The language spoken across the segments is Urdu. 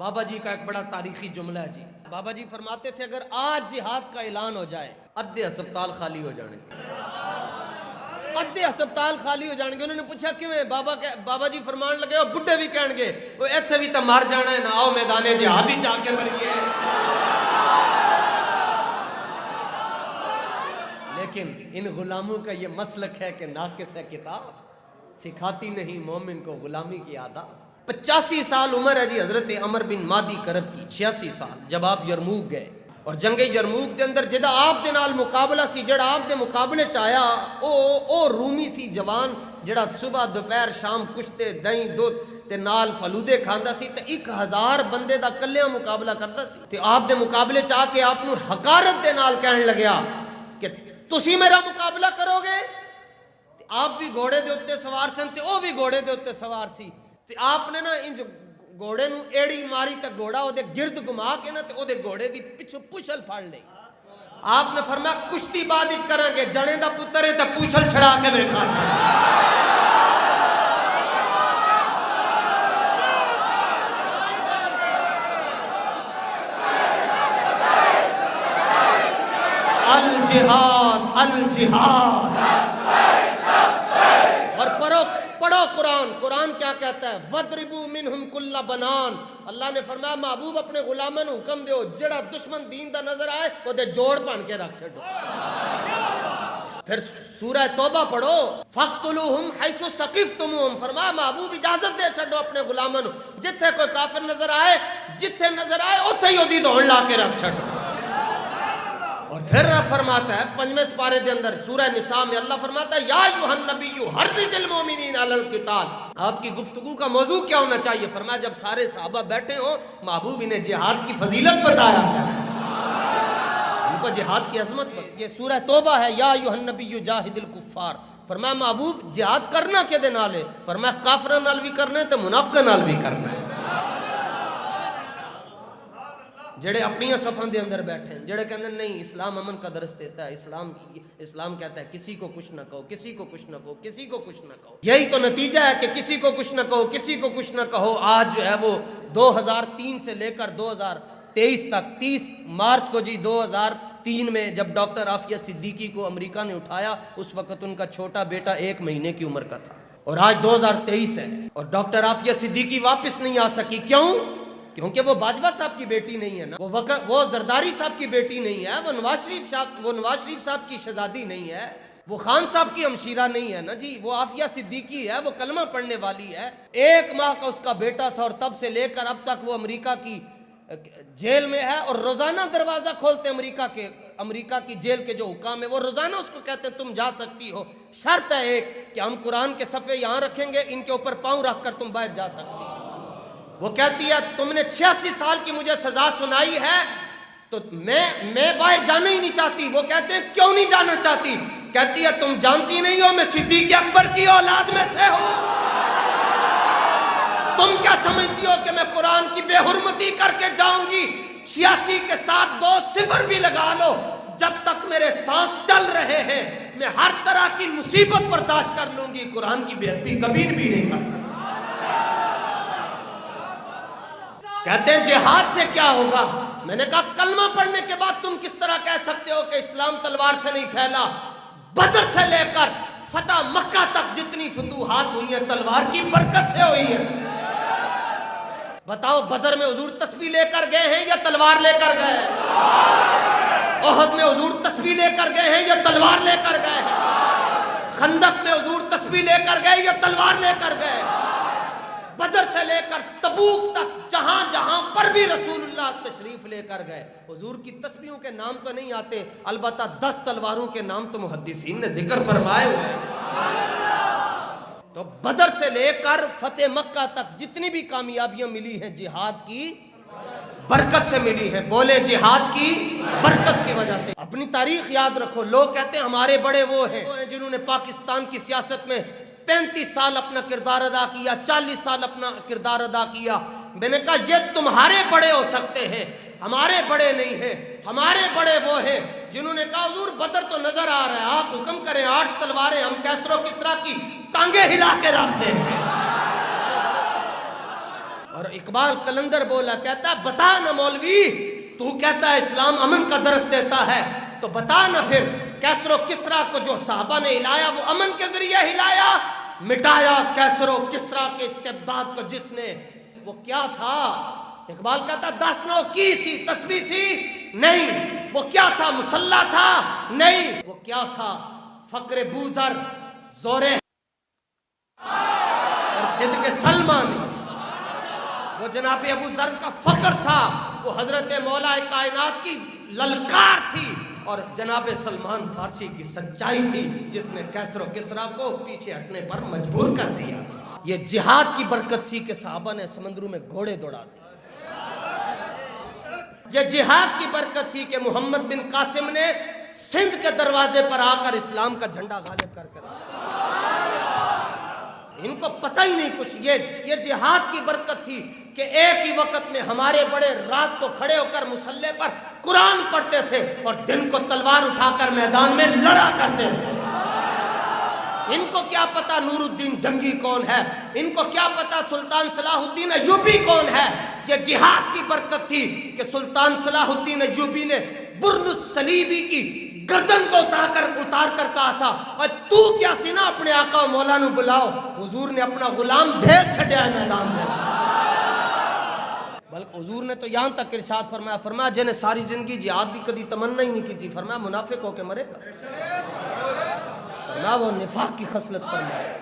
بابا جی کا ایک بڑا تاریخی جملہ ہے جی. بابا جی فرماتے تھے اگر آج جہاد کا اعلان ہو جائے ادھے ہسپتال خالی ہو جانے گے, ادھے ہسپتال خالی ہو جانے گے. انہوں نے پوچھا کیویں؟ بابا جی فرمان لگے وہ بڈھے بھی کہن گے وہ ایتھے بھی تو مر جانا ہے نا, آؤ میدان جہاد ہی جا کے مریے. لیکن ان غلاموں کا یہ مسلک ہے کہ ناقص ہے کتاب, سکھاتی نہیں مومن کو غلامی کی عادات. 85 سال عمر ہے جی حضرت عمر بن مادی کرب کی, 86 سال جب آپ یرموک گئے. اور جنگ یرموک دے اندر جدا آپ دے نال مقابلہ سی, جڑا آپ دے مقابلے چایا او رومی سی جوان جڑا صبح دوپہر شام کشتے دہی دودھ تے نال فلودے کھاندا سی تے 1000 بندے دا کلیاں مقابلہ کردا سی. تے آپ دے مقابلے چاہ کے آپ نو حقارت دے نال کہن لگیا کہ تسی میرا مقابلہ کرو گے. آپ بھی گھوڑے دے اوتے سوار سن تے او بھی گھوڑے دے اوتے سوار سی. تے آپ نے نا انج گھوڑے نو ایڑی ماری تے گھوڑا او دے گرد گھما کے نا تے او دے گھوڑے دی پچھو پوچھل پھڑ لئی. آپ نے فرمایا کشتی بعد وچ کران گے, جنے دا پتر ہے تے پوچھل چھڑا کے ویکھا. الجہاد الجہاد. اور پڑھو قرآن کیا کہتا ہے؟ وَضْرِبُوا مِنْهُمْ كُلَّ بَنَان. اللہ نے فرمایا محبوب اپنے غلاموں کو حکم دیو جڑا دشمن دین دا نظر آئے وہ دے جوڑ بن کے رکھ چھڑو. پھر سورہ توبہ پڑھو فَقْتُلُوهُمْ حَيْثُ ثَقِفْتُمُوهُمْ. فرمایا محبوب اجازت دے چھڑو اپنے غلاموں جتھے کوئی کافر نظر آئے اوتھے ہی اودی دھون لا کے رکھ چھڑو. اور پھر فرماتا ہے 5ویں سپارے دے اندر سورہ نساء میں اللہ فرماتا ہے یا ایھا النبی حرض المؤمنین علی القتال. آپ کی گفتگو کا موضوع کیا ہونا چاہیے؟ فرمایا جب سارے صحابہ بیٹھے ہوں محبوب انہیں جہاد کی فضیلت بتایا, ان کو جہاد کی عظمت. یہ سورہ توبہ ہے یا ایھا النبی جاہد الکفار. فرمایا محبوب جہاد کرنا کے دے نال ہے؟ فرمایا کافراں نال بھی کرنا ہے تے منافقاں نال بھی کرنا ہے. جڑے اپنی صفوں دے اندر بیٹھے ہیں, جڑے کہتے ہیں نہیں اسلام امن کا درس دیتا ہے, اسلام کہتا ہے کسی کو کچھ نہ کہو, کسی کو کچھ نہ کہو, کسی کو کچھ نہ کہو. یہی تو نتیجہ ہے کہ کسی کو کچھ نہ کہو, کسی کو کچھ نہ کہو. آج جو ہے وہ 2003 سے لے کر 2023 تک 30 مارچ کو جی 2003 میں جب ڈاکٹر عافیہ صدیقی کو امریکہ نے اٹھایا اس وقت ان کا چھوٹا بیٹا 1 مہینے کی عمر کا تھا. اور آج 2023 ہے اور ڈاکٹر عافیہ صدیقی واپس نہیں آ سکی. کیوں؟ کیونکہ وہ باجوہ صاحب کی بیٹی نہیں ہے نا, وہ زرداری صاحب کی بیٹی نہیں ہے, وہ نواز شریف صاحب کی شہزادی نہیں ہے, وہ خان صاحب کی ہمشیرہ نہیں ہے نا جی, وہ عافیہ صدیقی ہے, وہ کلمہ پڑھنے والی ہے. 1 ماہ کا اس کا بیٹا تھا اور تب سے لے کر اب تک وہ امریکہ کی جیل میں ہے. اور روزانہ دروازہ کھولتے امریکہ کی جیل کے جو حکام ہے وہ روزانہ اس کو کہتے ہیں تم جا سکتی ہو, شرط ہے ایک کہ ہم قرآن کے صفحے یہاں رکھیں گے, ان کے اوپر پاؤں رکھ کر تم باہر جا سکتی ہو. وہ کہتی ہے تم نے 86 سال کی مجھے سزا سنائی ہے تو میں باہر جانا ہی نہیں چاہتی. وہ کہتے ہیں کیوں نہیں جانا چاہتی؟ کہتی ہے تم جانتی نہیں ہو میں صدیق اکبر کی اولاد میں سے ہوں. تم کیا سمجھتی ہو کہ میں قرآن کی بے حرمتی کر کے جاؤں گی؟ 86 کے ساتھ 2 صفر بھی لگا لو, جب تک میرے سانس چل رہے ہیں میں ہر طرح کی مصیبت برداشت کر لوں گی, قرآن کی بے ادبی کبھی بھی نہیں کر سکتی. کہتے ہیں جہاد سے کیا ہوگا؟ میں نے کہا کلمہ پڑھنے کے بعد تم کس طرح کہہ سکتے ہو کہ اسلام تلوار سے نہیں پھیلا؟ بدر سے لے کر فتح مکہ تک جتنی فتوحات ہوئی ہیں تلوار کی برکت سے ہوئی ہیں. بتاؤ بدر میں حضور تسبیح لے کر گئے ہیں یا تلوار لے کر گئے ہیں؟ احد میں حضور تسبیح لے کر گئے ہیں یا تلوار لے کر گئے ہیں؟ خندق میں حضور تسبیح لے کر گئے یا تلوار لے کر گئے؟ بدر سے لے کر تبوک تک جہاں جہاں پر بھی رسول اللہ تشریف لے کر گئے حضور کی تسبیحوں کے نام تو نہیں آتے, البتہ 10 تلواروں کے نام تو محدثین نے ذکر فرمائے ہوئے ہیں. تو بدر سے لے کر فتح مکہ تک جتنی بھی کامیابیاں ملی ہیں جہاد کی برکت سے ملی ہیں. بولے جہاد کی برکت کی وجہ سے. اپنی تاریخ یاد رکھو. لوگ کہتے ہیں ہمارے بڑے وہ ہیں جنہوں نے پاکستان کی سیاست میں 35 سال اپنا کردار ادا کیا, 40 سال اپنا کردار ادا کیا. میں نے کہا یہ تمہارے بڑے ہو سکتے ہیں, ہمارے بڑے نہیں ہیں. ہمارے بڑے وہ ہیں جنہوں نے کہا حضور بدر تو نظر آ رہا ہے, آپ حکم کریں 8 تلواریں ہم کیسر و کسریٰ کی ٹانگیں ہلا کے رکھ دیں. اور اور اقبال قلندر بولا، کہتا ہے بتا نا مولوی، تو کہتا ہے اسلام امن کا درس دیتا ہے، تو بتا نا پھر کیسر و کسریٰ کو جو صحابہ نے ہلایا وہ امن کے ذریعے ہلایا، مٹایا کیسر و کسریٰ کے استبداد کو جس نے، وہ کیا تھا؟ اقبال کہتا 10 نو کی سی تسبیح سی نہیں، وہ کیا تھا؟ مسلح تھا نہیں، وہ کیا تھا؟ فقر بوزر، زور اور صدق سلمان، وہ جناب ابو ذر کا فخر تھا، وہ حضرت مولا کائنات کی للکار تھی، اور جناب سلمان فارسی کی سچائی تھی جس نے کیسر و کسریٰ کو پیچھے ہٹنے پر مجبور کر دیا۔ یہ جہاد کی برکت تھی کہ صحابہ نے سمندروں میں گھوڑے دوڑا دیے، یہ جہاد کی برکت تھی کہ محمد بن قاسم نے سندھ کے دروازے پر آ کر اسلام کا جھنڈا غالب کر کے ان کو پتہ ہی نہیں کچھ، یہ جہاد کی برکت تھی کہ ایک ہی وقت میں ہمارے بڑے رات کو کھڑے ہو کر مسلح پر قرآن پڑھتے تھے اور دن کو تلوار اٹھا کر میدان میں لڑا کرتے تھے۔ ان کو کیا پتا نور الدین زنگی کون ہے، ان کو کیا پتا سلطان صلاح الدین ایوبی کون ہے۔ یہ جہاد کی برکت تھی کہ سلطان صلاح الدین ایوبی نے برن الصلیبی کی گردن کو اتار کر کہا تھا، اور تو کیا سینا اپنے آقا و مولا نو بلاؤ، حضور نے اپنا غلام بھیج چھڑیا ہے میدان میں۔ بلکہ حضور نے تو یہاں تک ارشاد فرمایا جنہیں ساری زندگی جہاد کی کدی تمنا ہی نہیں کی تھی، فرمایا منافق ہو کے مرے گا، فرمایا وہ نفاق کی خصلت پر مرے۔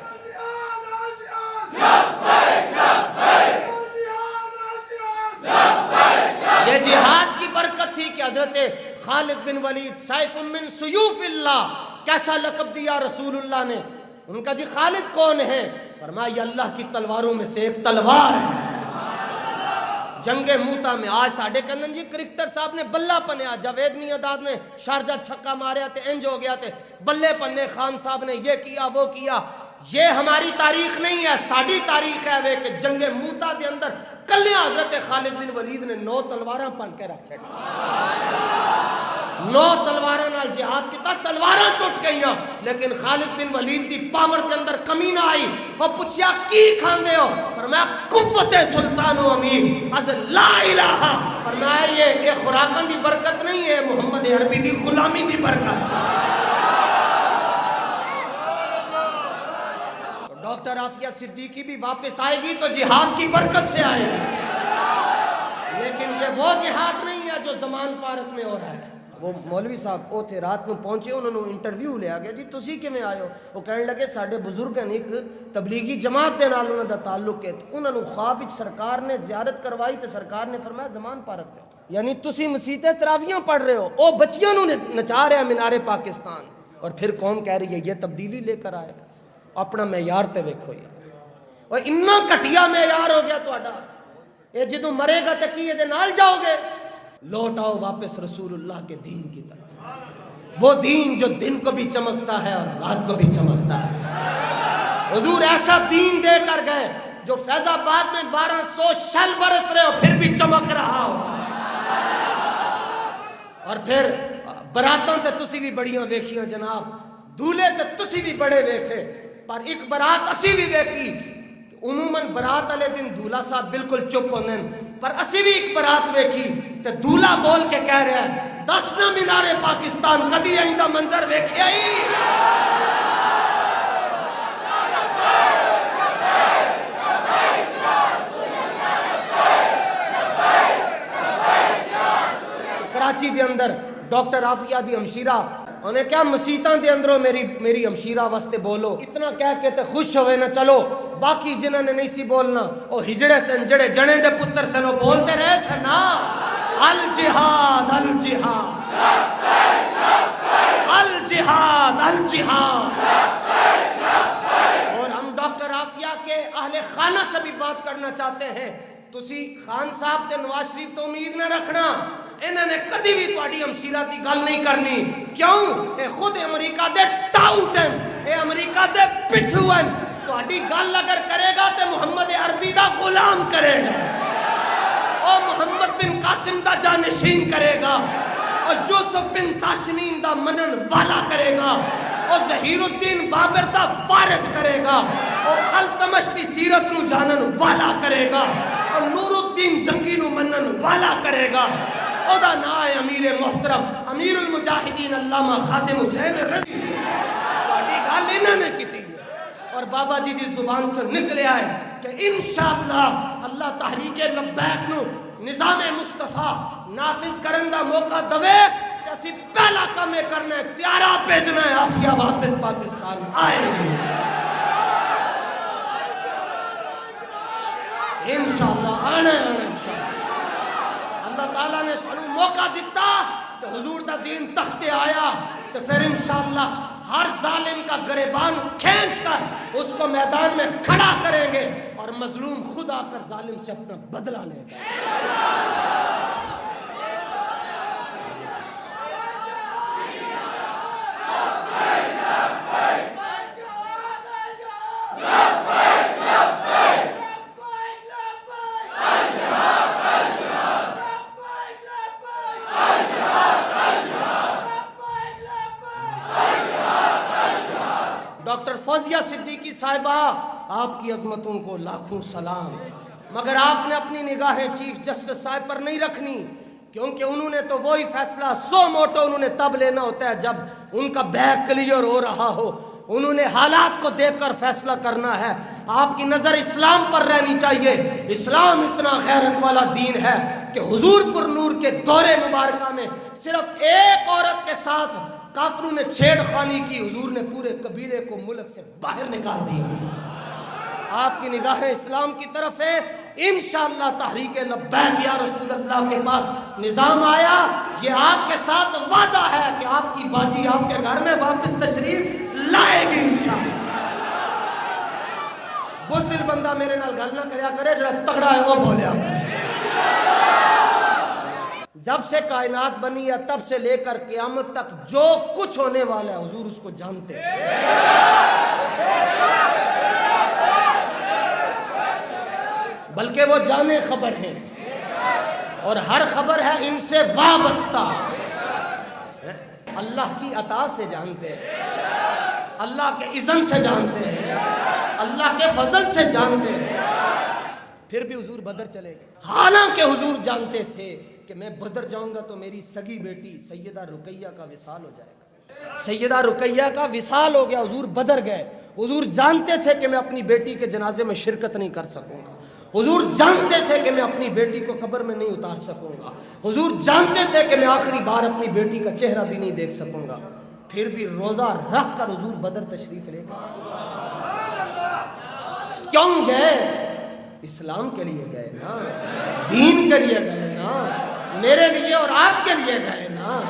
یہ جہاد کی برکت تھی کہ حضرت خالد بن ولید سیف من سیوف اللہ، کیسا لقب دیا رسول اللہ نے، ان کا جی خالد کون ہے؟ فرمایا یہ اللہ کی تلواروں میں سے ایک تلوار ہے۔ جنگ موتا میں آج ساڑھے کندن جی کرکٹر صاحب نے بلہ پنیا، جاوید میاں داد نے شارجہ چھکا ماریا تھے، انج ہو گیا تھے، بلے پنے خان صاحب نے یہ کیا وہ کیا۔ یہ ہماری تاریخ نہیں ہے، ساڑھی تاریخ ہے وہ کہ جنگ موتا دے اندر کلیاں حضرت خالد بن ولید نے 9 تلواراں پن کے رکھ چھڑی، 9 تلواراں نال جہاد کیتا، تلواراں ٹوٹ گئیاں، لیکن خالد بن ولید دی پاور دے اندر کمی نہ آئی۔ وہ پوچھیا کی کھاندے ہو؟ فرمایا قوت سلطان و امیر از لا الہ، فرمایا یہ خوراکاں دی برکت نہیں ہے، محمد عربی دی غلامی دی برکت۔ ڈاکٹر عافیہ صدیقی بھی واپس آئے گی تو جہاد کی برکت سے آئے گی، لیکن یہ وہ جہاد نہیں ہے جو زمان پارک میں ہو رہا ہے۔ وہ مولوی صاحب وہ تھے رات میں پہنچے، انہوں نے انٹرویو لیا گیا جی تسی کیویں آئے ہو؟ وہ کہنے لگے ساڈے بزرگاں نے ایک تبلیغی جماعت دے نال انہاں دا تعلق ہے، تو انہاں نوں خواب وچ سرکار نے زیارت کروائی تے سرکار نے فرمایا زمان پارک پہ، یعنی تسی مسیت تراویحاں پڑھ رہے ہو، او بچیاں نوں نچا رہے ہیں مینار پاکستان، اور پھر قوم کہہ رہی ہے یہ تبدیلی لے کر آئے۔ اپنا معیار تے ویکھو یار، اور اتنا گھٹیا معیار ہو گیا تہاڈا، یہ جدوں مرے گا تے کی دے نال جاؤ گے؟ لوٹ آؤ واپس رسول اللہ کے دین کی طرف، وہ دین جو دن کو بھی چمکتا ہے اور رات کو بھی چمکتا ہے۔ حضور ایسا دین دے کر گئے جو فیض آباد میں 1200 شل برس رہے ہو پھر بھی چمک رہا ہو، اور پھر براتاں تے تسی بھی بڑیاں ویکھیاں جناب، دولے تے تسی بھی بڑے ویکھے، پر ایک برات اسی بھی ویکھی، عموماً برات والے دن دولہا صاحب بالکل چپ ہوندے ہیں، پر اسی بھی ایک برات ویکھی تے دولہا بول کے کہہ رہا ہے 10 نہ مینار پاکستان کدی ایندا منظر ویکھیا ہی۔ کراچی دے اندر ڈاکٹر عافیہ دی ہمشیرہ انہیں کیا مسیتاں دے اندروں میری ہمشیرہ واسطے بولو، اتنا کہہ کے تے خوش ہوئے نہ چلو، باقی جنہوں نے نہیں سی بولنا وہ ہجڑے سن جڑے جنے دے پتر سن وہ بولتے رہے سن نا، الجہاد الجہاد الجہاد الجہاد۔ اور ہم ڈاکٹر عافیہ کے اہل خانہ سے بھی بات کرنا چاہتے ہیں، تسی خان صاحب تے نواز شریف تو امید نہ رکھنا، انہوں نے کدی بھی تہاڈی ہمشیرہ دی گل نہیں کرنی، کیوں؟ اے خود امریکہ دے ٹاؤٹ ہیں، اے امریکہ دے پٹھو ہیں، تہاڈی گل اگر کرے گا تے محمد عربی دا غلام کرے گا، او محمد بن قاسم دا جانشین کرے گا، اور یوسف بن تاشمین دا منن والا کرے گا، اور ظہیر الدین بابر دا وارث کرے گا، اور التمش دی سیرت نو جانن والا کرے گا، اور نور الدین زنگی نو منن والا کرے گا اودا نا ہے امیر محترم امیر المجاہدین علامہ خادم حسین رضی تہاڈی گل انہاں نے کیتی اور بابا جی دی زبان چوں نکلیا ہے کہ انشاءاللہ اللہ تحریک لبیک نو نظام مصطفیٰ نافذ کرن دا موقع دوے تے اسی پہلا کام یہ کرنا ہے تیارہ بھیجنا ہے عافیہ واپس پاکستان آئے گی انشاءاللہ آنا انشاءاللہ اللہ تعالیٰ نے سانو موقع دیتا تو حضور دا دین تختے آیا تو پھر انشاءاللہ ہر ظالم کا گریبان کھینچ کر اس کو میدان میں کھڑا کریں گے اور مظلوم خود آ کر ظالم سے اپنا بدلہ لے گا ڈاکٹر فوزیہ صدیقی صاحبہ آپ کی عظمتوں کو لاکھوں سلام مگر آپ نے اپنی نگاہیں چیف جسٹس صاحب پر نہیں رکھنی کیونکہ انہوں نے تو وہی فیصلہ سو موٹو انہوں نے تب لینا ہوتا ہے جب ان کا بیک کلیئر ہو رہا ہو انہوں نے حالات کو دیکھ کر فیصلہ کرنا ہے آپ کی نظر اسلام پر رہنی چاہیے اسلام اتنا غیرت والا دین ہے کہ حضور پر نور کے دور مبارکہ میں صرف ایک عورت کے ساتھ کافروں نے چھیڑ خانی کی حضور نے پورے قبیلے کو ملک سے باہر نکال دیا آپ کی نگاہیں اسلام کی طرف ہے انشاءاللہ تحریک لبیک یا رسول اللہ کے پاس نظام آیا یہ آپ کے ساتھ وعدہ ہے کہ آپ کی باجی آپ کے گھر میں واپس تشریف لائے گی انشاءاللہ بزدل بندہ میرے نال گل نہ کریا کرے جو تگڑا ہے وہ بولیا کرے جب سے کائنات بنی ہے تب سے لے کر قیامت تک جو کچھ ہونے والا ہے حضور اس کو جانتے ہیں بلکہ وہ جانے خبر ہیں اور ہر خبر ہے ان سے وابستہ اللہ کی عطا سے جانتے ہیں اللہ کے اذن سے جانتے ہیں اللہ کے فضل سے جانتے ہیں پھر بھی حضور بدر چلے گئے حالانکہ حضور جانتے تھے کہ میں بدر جاؤں گا تو میری سگی بیٹی سیدہ رقیہ کا وصال ہو جائے گا سیدہ رقیہ کا وصال ہو گیا حضور بدر گئے حضور جانتے تھے کہ میں اپنی بیٹی کے جنازے میں شرکت نہیں کر سکوں گا حضور جانتے تھے کہ میں اپنی بیٹی کو قبر میں نہیں اتار سکوں گا حضور جانتے تھے کہ میں آخری بار اپنی بیٹی کا چہرہ بھی نہیں دیکھ سکوں گا پھر بھی روزہ رکھ کر حضور بدر تشریف لے گئے کیوں گئے اسلام کے لیے گئے نا دین کے لیے گئے نا میرے لیے اور آپ کے لیے گئے نا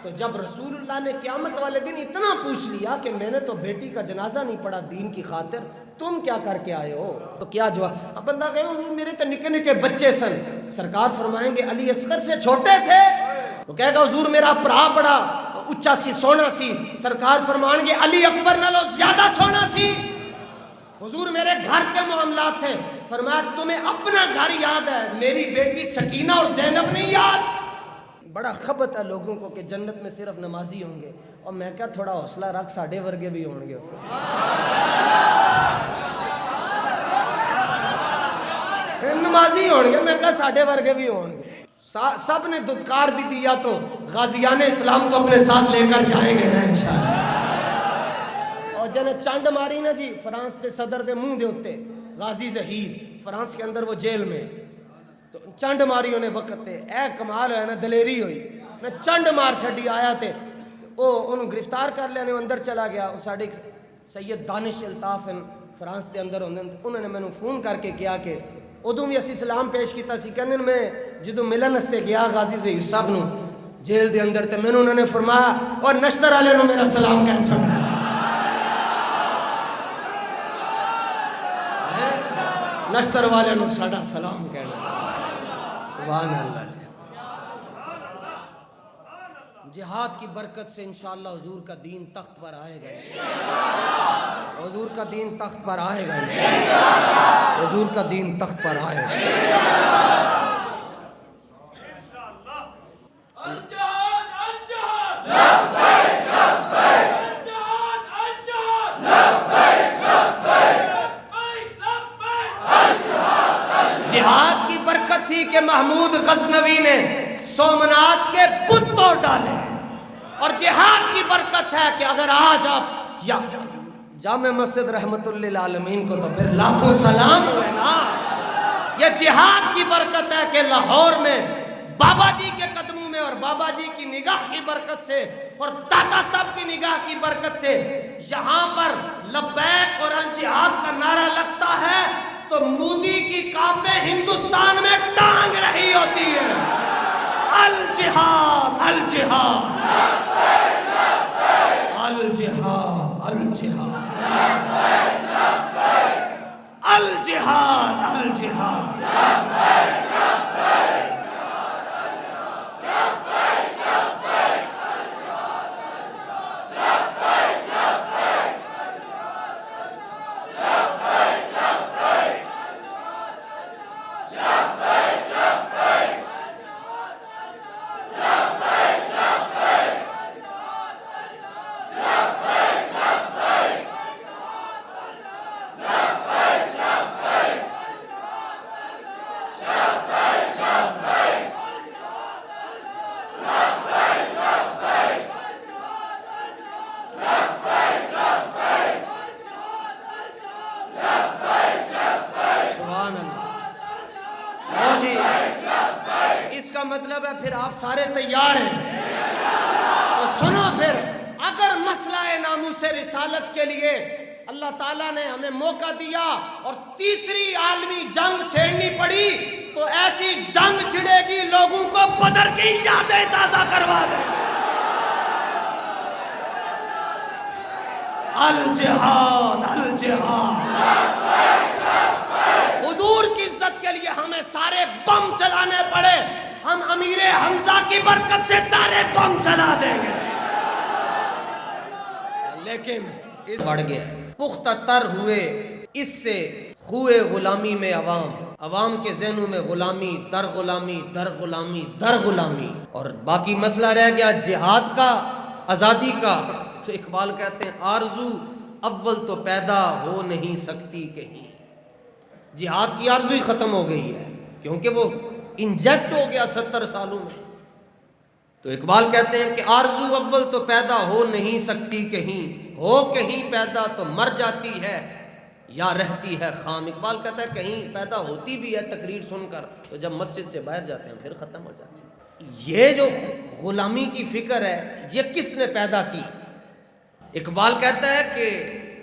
تو جب رسول اللہ نے قیامت والے دن اتنا پوچھ لیا کہ میں نے تو بیٹی کا جنازہ نہیں پڑھا دین کی خاطر تم کیا کر کے آئے ہو تو کیا جواب اب بندہ کہے میرے تو نکے نکے بچے سن سرکار فرمائیں گے علی اصغر سے چھوٹے تھے وہ کہے گا حضور میرا بھرا بڑا اچھا سی سونا سی سرکار فرمائیں گے علی اکبر نالو زیادہ سونا سی حضور میرے گھر کے معاملات تھے فرمایا تمہیں اپنا گھر یاد ہے میری بیٹی سکینہ اور زینب نہیں یاد بڑا خبت ہے لوگوں کو کہ جنت میں صرف نمازی ہوں گے اور میں کیا تھوڑا حوصلہ رکھ ساڑھے ورگے بھی ہوں گے نمازی ہوں گے میں کیا ساڑھے ورگے بھی ہوں گے سب نے دھتکار بھی دیا تو غازیان اسلام تو اپنے ساتھ لے کر جائیں گے نا انشاءاللہ اور جنہیں چانڈ ماری نا جی فرانس دے صدر دے منہ دے ہوتے غازی ظہیر فرانس کے اندر وہ جیل میں تو چانڈ ماری انہیں وقت تے اے کمال ہے نا دلیری ہوئی میں چانڈ مار چھڑی آیا تے انہوں گرفتار کر لیا انہوں اندر چلا گیا وہ ساڑھے سید دانش الطاف فرانس دے اندر انہوں نے میں نے فون کر کے کیا کہ ادوں بھی اسی سلام پیش کیتا سی کہ میں جدو ملن استے گیا غازی ظہیر صاحب نو جیل دے اندر تے میں نے انہوں نے فرمایا اور نشتر والے نو میرا سلام کہہ چھوڑا نشتر والے نو ساڑا سلام کہنا سبحان اللہ جہاد کی برکت سے انشاءاللہ حضور کا دین تخت پر آئے گا حضور کا دین تخت پر آئے گا حضور کا دین تخت پر آئے گا جہاد غزنوی نے سومنات کے بت توڑ ڈالے. اور جہاد کی برکت ہے کہ اگر آج آپ یا جامع مسجد رحمت للعالمین کو تو پھر لاکھوں سلام ہوئے نا. یہ جہاد کی برکت ہے کہ لاہور میں بابا جی کے قدموں میں اور بابا جی کی نگاہ کی برکت سے اور داتا صاحب کی نگاہ کی برکت سے یہاں پر لبیک اور الجہاد کا نعرہ لگتا ہے تو مودی کی کاپیں ہندوستان میں ٹانگ رہی ہوتی ہے. الجہاد الجہاد الجہاد الجہاد الجہاد الجہاد. مطلب ہے پھر آپ سارے تیار ہیں تو سنو. پھر اگر مسئلہ ناموس رسالت کے لیے اللہ تعالیٰ نے ہمیں موقع دیا اور تیسری عالمی جنگ چھیڑنی پڑی تو ایسی جنگ چھڑے گی لوگوں کو بدر کی یادیں تازہ کروا دے. الجہاد الجہاد. حضور کی عزت کے لیے ہمیں سارے بم چلانے پڑے, ہم امیر حمزہ کی برکت سے سارے بم چلا دیں گے. لیکن اس بڑھ گیا, پختہ تر ہوئے اس سے خوئے غلامی میں عوام کے ذہنوں میں غلامی در غلامی در غلامی در غلامی, اور باقی مسئلہ رہ گیا جہاد کا, آزادی کا. تو اقبال کہتے ہیں آرزو اول تو پیدا ہو نہیں سکتی کہیں. جہاد کی آرزو ہی ختم ہو گئی ہے کیونکہ وہ انجیکٹ ہو گیا 70 سالوں میں. تو اقبال کہتے ہیں کہ آرزو اول تو پیدا ہو نہیں سکتی کہیں, ہو کہیں پیدا تو مر جاتی ہے یا رہتی ہے خام. اقبال کہتا ہے کہیں پیدا ہوتی بھی ہے تقریر سن کر, تو جب مسجد سے باہر جاتے ہیں پھر ختم ہو جاتی ہے. یہ جو غلامی کی فکر ہے یہ کس نے پیدا کی؟ اقبال کہتا ہے کہ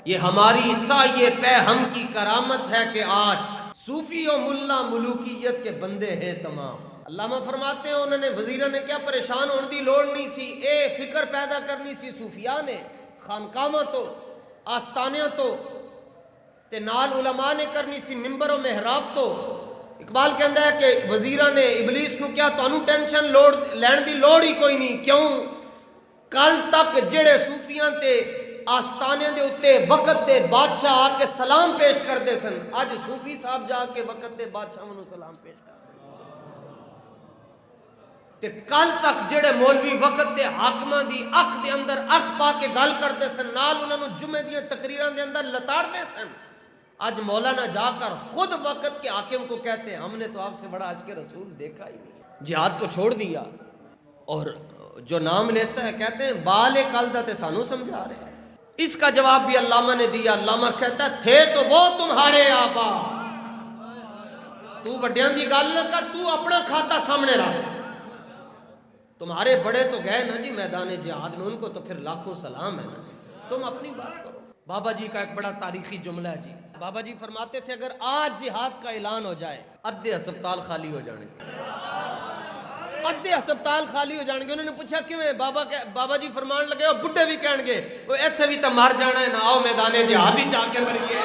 یہ ہماری سایہ پہ ہم کی کرامت ہے کہ آج صوفی و ملا ملوکیت کے بندے ہیں تمام. علامہ فرماتے ہیں انہوں نے وزیرہ نے کیا پریشان ہونے دی لوڑ نہیں سی, اے فکر پیدا کرنی سی صوفیاء نے, خانقاہاں تو آستانیاں تو تے نال علماء نے کرنی سی ممبر و محراب تو. اقبال کہندا ہے کہ وزیرہ نے ابلیس نو کیا تانوں ٹینشن لوڑ لین دی لوڑ ہی کوئی نہیں. کیوں؟ کل تک جڑے صوفیاں تے آستانے دے اتے وقت دے بادشاہ آ کے سلام پیش کر دے سن, اج صوفی صاحب جا کے وقت دے بادشاہ نو سلام پیش کر تے کل تک جڑے مولوی وقت دے حاکماں دی اکھ دے اندر اکھ پا کے گل کرتے سن, نال انہاں نو جمعے دیاں تقریراں دے اندر لتاڑ دے سن, آج مولانا جا کر خود وقت کے حاکم کو کہتے ہیں ہم نے تو آپ سے بڑا عاشق رسول دیکھا ہی نہیں. جہاد کو چھوڑ دیا اور جو نام لیتا ہے کہتے ہیں بال کلدہ تے سانو سمجھا رہے ہیں. اس کا جواب بھی علامہ نے دیا. علامہ کہتا ہے تھے تو وہ تمہارے آبا, تو وڈیاں دی گل نہ کر, تو اپنا کھاتا سامنے رکھ. تمہارے بڑے تو گئے نا جی میدان جہاد میں, ان کو تو پھر لاکھوں سلام ہے نا جی, تم اپنی بات کرو. بابا جی کا ایک بڑا تاریخی جملہ ہے جی. بابا جی فرماتے تھے اگر آج جہاد کا اعلان ہو جائے ادھے ہسپتال خالی ہو جانے گے, ادھے ہسپتال خالی ہو جان گے. انہوں نے پوچھا کیویں؟ بابا جی فرمان لگے وہ بڈھے بھی کہن گے وہ ایتھے بھی تو مر جانا ہے نا, آؤ میدان جہاد ہی جا کے مریے.